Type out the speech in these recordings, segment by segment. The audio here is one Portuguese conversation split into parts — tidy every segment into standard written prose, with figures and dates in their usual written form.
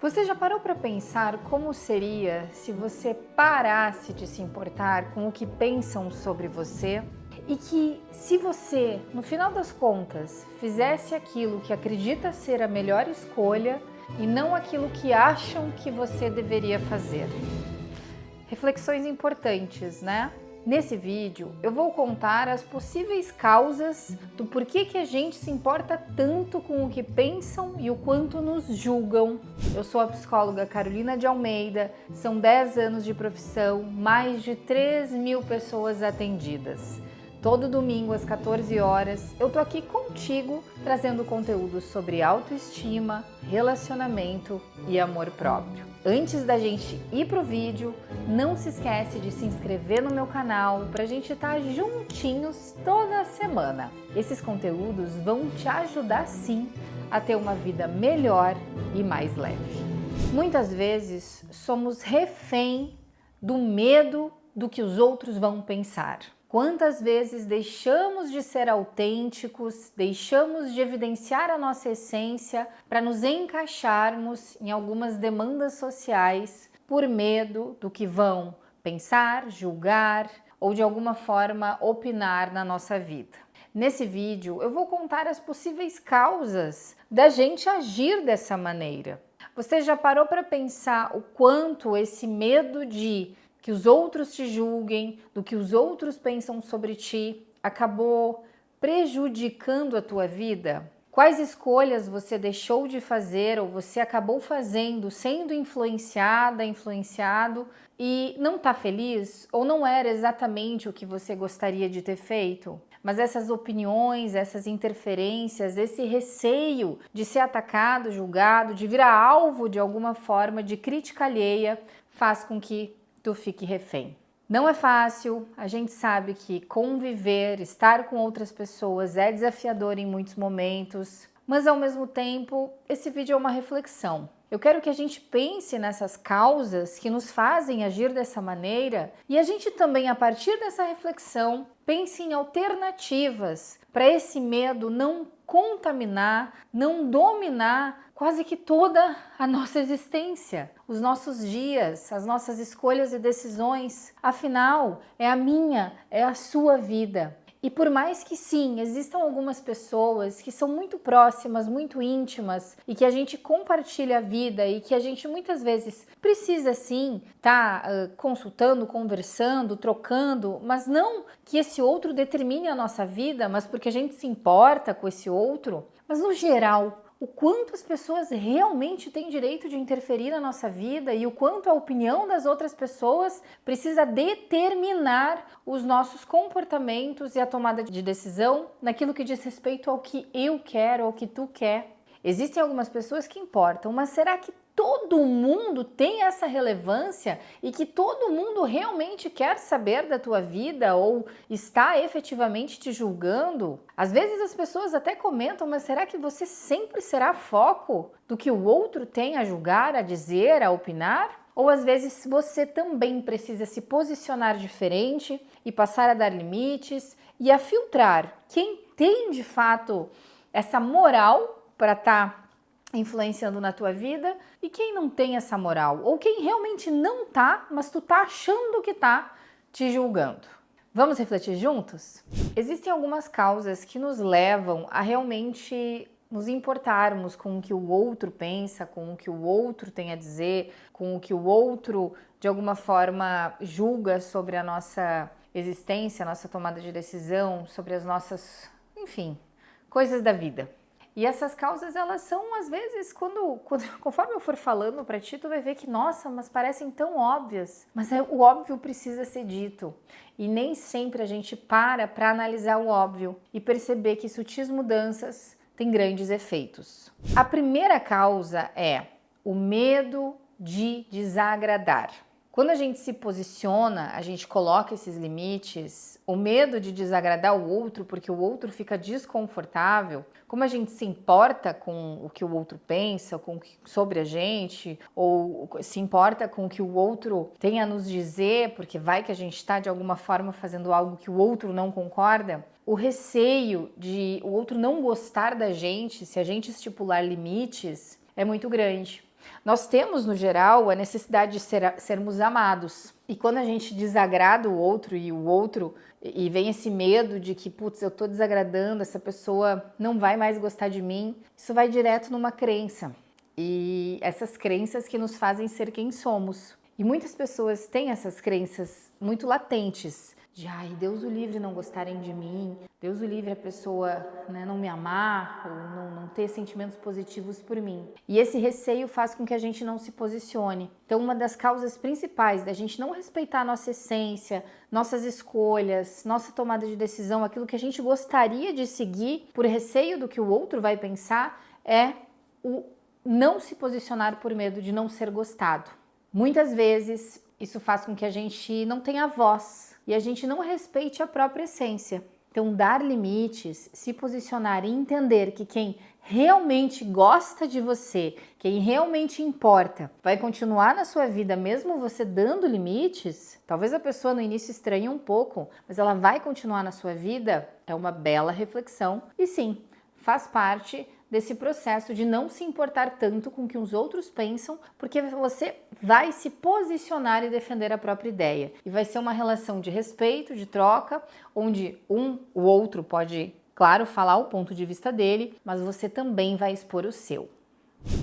Você já parou para pensar como seria se você parasse de se importar com o que pensam sobre você? E que se você, no final das contas, fizesse aquilo que acredita ser a melhor escolha e não aquilo que acham que você deveria fazer? Reflexões importantes, né? Nesse vídeo eu vou contar as possíveis causas do porquê que a gente se importa tanto com o que pensam e o quanto nos julgam. Eu sou a psicóloga Carolina de Almeida, são 10 anos de profissão, mais de 3.000 pessoas atendidas. Todo domingo às 14 horas eu tô aqui contigo trazendo conteúdo sobre autoestima, relacionamento e amor próprio. Antes da gente ir pro vídeo, não se esquece de se inscrever no meu canal pra gente estar juntinhos toda semana. Esses conteúdos vão te ajudar sim a ter uma vida melhor e mais leve. Muitas vezes somos refém do medo do que os outros vão pensar. Quantas vezes deixamos de ser autênticos, deixamos de evidenciar a nossa essência para nos encaixarmos em algumas demandas sociais por medo do que vão pensar, julgar ou de alguma forma opinar na nossa vida. Nesse vídeo eu vou contar as possíveis causas da gente agir dessa maneira. Você já parou para pensar o quanto esse medo de que os outros te julguem, do que os outros pensam sobre ti, acabou prejudicando a tua vida? Quais escolhas você deixou de fazer ou você acabou fazendo, sendo influenciado e não está feliz ou não era exatamente o que você gostaria de ter feito? Mas essas opiniões, essas interferências, esse receio de ser atacado, julgado, de virar alvo de alguma forma de crítica alheia, faz com que tu fique refém. Não é fácil, a gente sabe que conviver, estar com outras pessoas é desafiador em muitos momentos, mas ao mesmo tempo, esse vídeo é uma reflexão. Eu quero que a gente pense nessas causas que nos fazem agir dessa maneira e a gente também, a partir dessa reflexão, pense em alternativas para esse medo não contaminar, não dominar quase que toda a nossa existência, os nossos dias, as nossas escolhas e decisões. Afinal, é a minha, é a sua vida. E por mais que sim, existam algumas pessoas que são muito próximas, muito íntimas e que a gente compartilha a vida e que a gente muitas vezes precisa sim estar consultando, conversando, trocando, mas não que esse outro determine a nossa vida, mas porque a gente se importa com esse outro. Mas no geral, o quanto as pessoas realmente têm direito de interferir na nossa vida e o quanto a opinião das outras pessoas precisa determinar os nossos comportamentos e a tomada de decisão naquilo que diz respeito ao que eu quero, ao que tu quer. Existem algumas pessoas que importam, mas será que todo mundo tem essa relevância e que todo mundo realmente quer saber da tua vida ou está efetivamente te julgando? Às vezes as pessoas até comentam, mas será que você sempre será foco do que o outro tem a julgar, a dizer, a opinar? Ou às vezes você também precisa se posicionar diferente e passar a dar limites e a filtrar quem tem de fato essa moral para estar influenciando na tua vida e quem não tem essa moral, ou quem realmente não tá, mas tu tá achando que tá te julgando. Vamos refletir juntos? Existem algumas causas que nos levam a realmente nos importarmos com o que o outro pensa, com o que o outro tem a dizer, com o que o outro de alguma forma julga sobre a nossa existência, a nossa tomada de decisão, sobre as nossas, enfim, coisas da vida. E essas causas, elas são, às vezes, conforme eu for falando pra ti, tu vai ver que, nossa, mas parecem tão óbvias. Mas o óbvio precisa ser dito. E nem sempre a gente para analisar o óbvio e perceber que sutis mudanças têm grandes efeitos. A primeira causa é o medo de desagradar. Quando a gente se posiciona, a gente coloca esses limites, o medo de desagradar o outro porque o outro fica desconfortável, como a gente se importa com o que o outro pensa, sobre a gente, ou se importa com o que o outro tem a nos dizer, porque vai que a gente está de alguma forma fazendo algo que o outro não concorda, o receio de o outro não gostar da gente, se a gente estipular limites, é muito grande. Nós temos, no geral, a necessidade de sermos amados. E quando a gente desagrada o outro e vem esse medo de que, putz, eu tô desagradando, essa pessoa não vai mais gostar de mim, isso vai direto numa crença. E essas crenças que nos fazem ser quem somos. E muitas pessoas têm essas crenças muito latentes, de ai, Deus o livre não gostarem de mim, Deus o livre a pessoa, né, não me amar ou não ter sentimentos positivos por mim. E esse receio faz com que a gente não se posicione. Então, uma das causas principais da gente não respeitar a nossa essência, nossas escolhas, nossa tomada de decisão, aquilo que a gente gostaria de seguir por receio do que o outro vai pensar, é o não se posicionar por medo de não ser gostado. Muitas vezes, isso faz com que a gente não tenha voz e a gente não respeite a própria essência. Então, dar limites, se posicionar e entender que quem realmente gosta de você, quem realmente importa, vai continuar na sua vida mesmo você dando limites, talvez a pessoa no início estranhe um pouco, mas ela vai continuar na sua vida, é uma bela reflexão e sim, faz parte desse processo de não se importar tanto com o que os outros pensam, porque você vai se posicionar e defender a própria ideia. E vai ser uma relação de respeito, de troca, onde o outro pode, claro, falar o ponto de vista dele, mas você também vai expor o seu.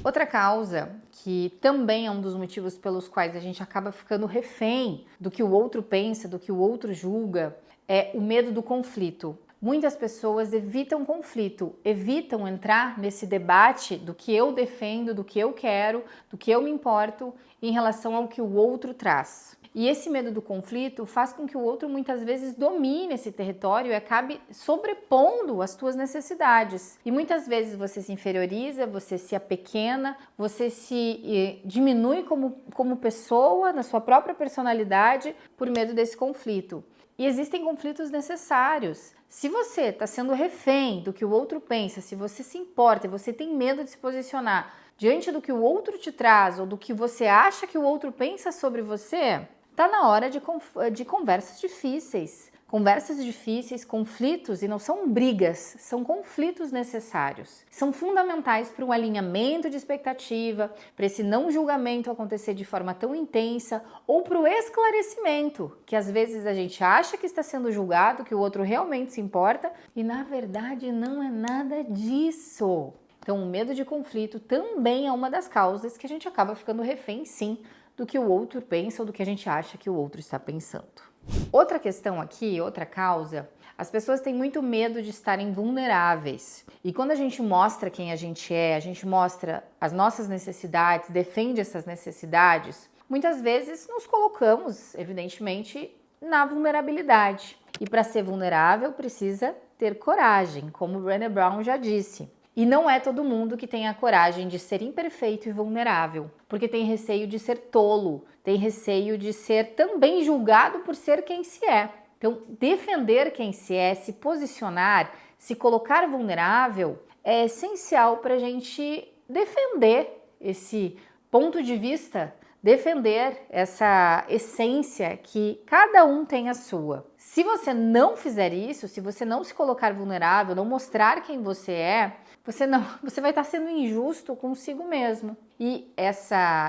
Outra causa, que também é um dos motivos pelos quais a gente acaba ficando refém do que o outro pensa, do que o outro julga, é o medo do conflito. Muitas pessoas evitam conflito, evitam entrar nesse debate do que eu defendo, do que eu quero, do que eu me importo em relação ao que o outro traz. E esse medo do conflito faz com que o outro muitas vezes domine esse território e acabe sobrepondo as tuas necessidades. E muitas vezes você se inferioriza, você se apequena, você se diminui como pessoa, na sua própria personalidade, por medo desse conflito. E existem conflitos necessários. Se você está sendo refém do que o outro pensa, se você se importa e você tem medo de se posicionar diante do que o outro te traz ou do que você acha que o outro pensa sobre você, está na hora de conversas difíceis. Conversas difíceis, conflitos, e não são brigas, são conflitos necessários. São fundamentais para um alinhamento de expectativa, para esse não julgamento acontecer de forma tão intensa, ou para o esclarecimento, que às vezes a gente acha que está sendo julgado, que o outro realmente se importa, e na verdade não é nada disso. Então o medo de conflito também é uma das causas que a gente acaba ficando refém, sim, do que o outro pensa ou do que a gente acha que o outro está pensando. Outra questão aqui, outra causa, as pessoas têm muito medo de estarem vulneráveis. E quando a gente mostra quem a gente mostra as nossas necessidades, defende essas necessidades, muitas vezes nos colocamos, evidentemente, na vulnerabilidade. E para ser vulnerável precisa ter coragem, como Brené Brown já disse. E não é todo mundo que tem a coragem de ser imperfeito e vulnerável, porque tem receio de ser tolo, tem receio de ser também julgado por ser quem se é. Então, defender quem se é, se posicionar, se colocar vulnerável é essencial para a gente defender esse ponto de vista, defender essa essência que cada um tem a sua. Se você não fizer isso, se você não se colocar vulnerável, não mostrar quem você é, você vai estar sendo injusto consigo mesmo. E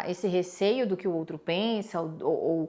esse receio do que o outro pensa, ou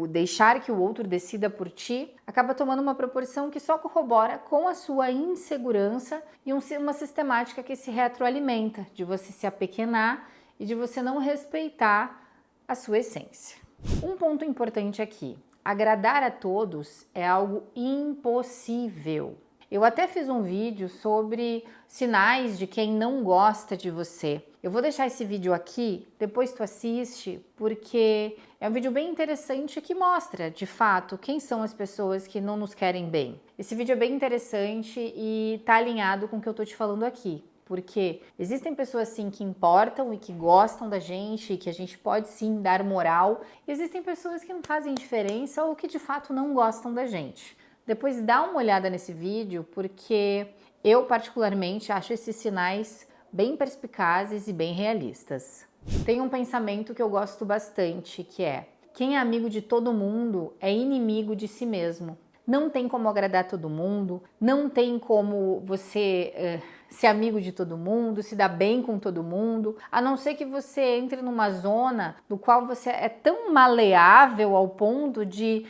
deixar que o outro decida por ti, acaba tomando uma proporção que só corrobora com a sua insegurança e uma sistemática que se retroalimenta, de você se apequenar e de você não respeitar a sua essência. Um ponto importante aqui, agradar a todos é algo impossível. Eu até fiz um vídeo sobre sinais de quem não gosta de você. Eu vou deixar esse vídeo aqui, depois tu assiste, porque é um vídeo bem interessante que mostra, de fato, quem são as pessoas que não nos querem bem. Esse vídeo é bem interessante e tá alinhado com o que eu tô te falando aqui. Porque existem pessoas sim que importam e que gostam da gente, e que a gente pode sim dar moral, e existem pessoas que não fazem diferença ou que de fato não gostam da gente. Depois dá uma olhada nesse vídeo, porque eu particularmente acho esses sinais bem perspicazes e bem realistas. Tem um pensamento que eu gosto bastante, que é: quem é amigo de todo mundo é inimigo de si mesmo. não tem como agradar todo mundo, não tem como você ser amigo de todo mundo, se dar bem com todo mundo, a não ser que você entre numa zona do qual você é tão maleável ao ponto de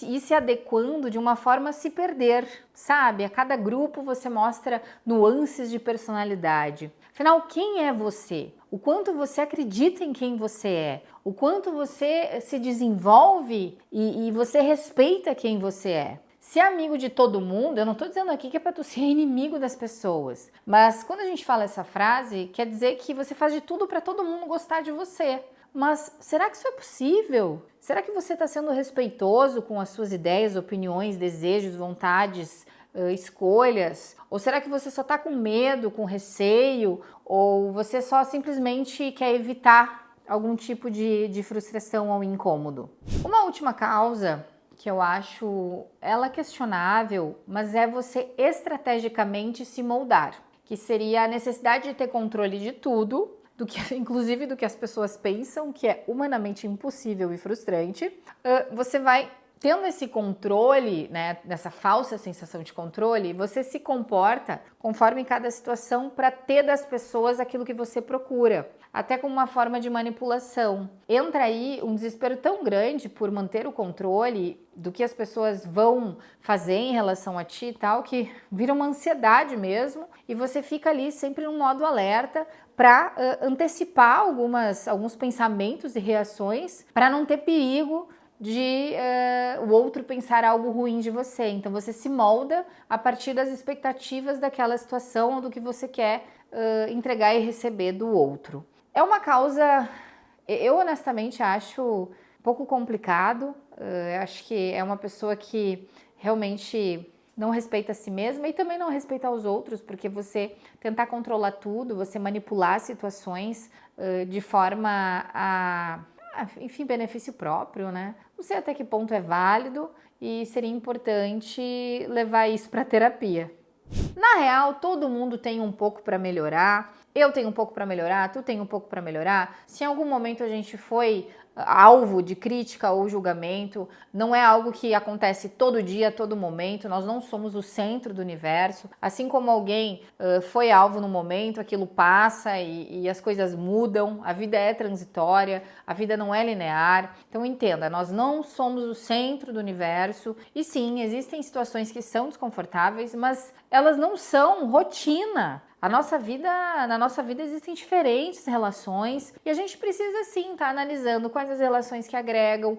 ir se adequando de uma forma a se perder, sabe? A cada grupo você mostra nuances de personalidade. Afinal, quem é você? O quanto você acredita em quem você é? O quanto você se desenvolve e você respeita quem você é? Se é amigo de todo mundo, eu não estou dizendo aqui que é para tu ser inimigo das pessoas, mas quando a gente fala essa frase, quer dizer que você faz de tudo para todo mundo gostar de você. Mas será que isso é possível? Será que você está sendo respeitoso com as suas ideias, opiniões, desejos, vontades, escolhas? Ou será que você só está com medo, com receio? Ou você só simplesmente quer evitar algum tipo de frustração ou incômodo? Uma última causa que eu acho ela questionável, mas é você estrategicamente se moldar, que seria a necessidade de ter controle de tudo, inclusive do que as pessoas pensam, que é humanamente impossível e frustrante. Você vai tendo esse controle, né, dessa falsa sensação de controle, você se comporta conforme cada situação para ter das pessoas aquilo que você procura, até como uma forma de manipulação. Entra aí um desespero tão grande por manter o controle do que as pessoas vão fazer em relação a ti e tal, que vira uma ansiedade mesmo, e você fica ali sempre no modo alerta para antecipar alguns pensamentos e reações para não ter perigo de o outro pensar algo ruim de você. Então você se molda a partir das expectativas daquela situação ou do que você quer entregar e receber do outro. É uma causa, eu honestamente acho um pouco complicado. Acho que é uma pessoa que realmente não respeita a si mesma e também não respeita os outros, porque você tentar controlar tudo, você manipular situações de forma enfim, benefício próprio, né? Não sei até que ponto é válido e seria importante levar isso para terapia. Na real, todo mundo tem um pouco para melhorar. Eu tenho um pouco para melhorar, tu tem um pouco para melhorar. Se em algum momento a gente foi alvo de crítica ou julgamento, não é algo que acontece todo dia, a todo momento. Nós não somos o centro do universo. Assim como alguém foi alvo no momento, aquilo passa e as coisas mudam. A vida é transitória, a vida não é linear. Então entenda, nós não somos o centro do universo. E sim, existem situações que são desconfortáveis, mas elas não são rotina. Na nossa vida existem diferentes relações e a gente precisa sim estar analisando quais as relações que agregam,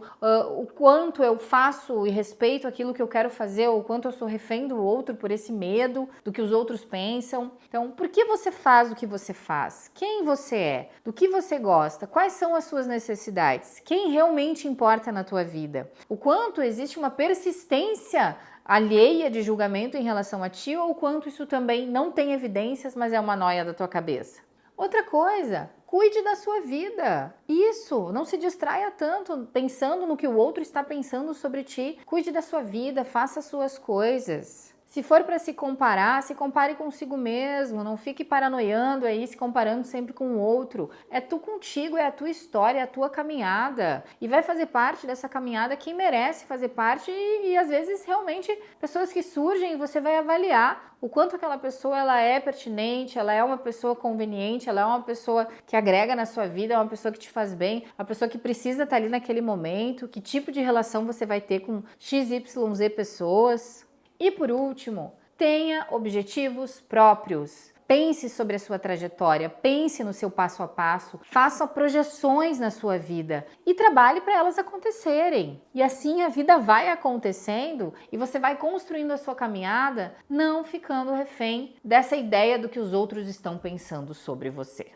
o quanto eu faço e respeito aquilo que eu quero fazer, ou o quanto eu sou refém do outro por esse medo do que os outros pensam. Então, por que você faz o que você faz? Quem você é? Do que você gosta? Quais são as suas necessidades? Quem realmente importa na tua vida? O quanto existe uma persistência alheia de julgamento em relação a ti, ou quanto isso também não tem evidências, mas é uma noia da tua cabeça. Outra coisa, cuide da sua vida. Isso, não se distraia tanto pensando no que o outro está pensando sobre ti. Cuide da sua vida, faça as suas coisas. Se for para se comparar, se compare consigo mesmo, não fique paranoiando aí, se comparando sempre com o outro. É tu contigo, é a tua história, é a tua caminhada. E vai fazer parte dessa caminhada quem merece fazer parte e às vezes realmente pessoas que surgem e você vai avaliar o quanto aquela pessoa ela é pertinente, ela é uma pessoa conveniente, ela é uma pessoa que agrega na sua vida, é uma pessoa que te faz bem, uma pessoa que precisa estar ali naquele momento, que tipo de relação você vai ter com XYZ pessoas. E por último, tenha objetivos próprios. Pense sobre a sua trajetória, pense no seu passo a passo, faça projeções na sua vida e trabalhe para elas acontecerem. E assim a vida vai acontecendo e você vai construindo a sua caminhada, não ficando refém dessa ideia do que os outros estão pensando sobre você.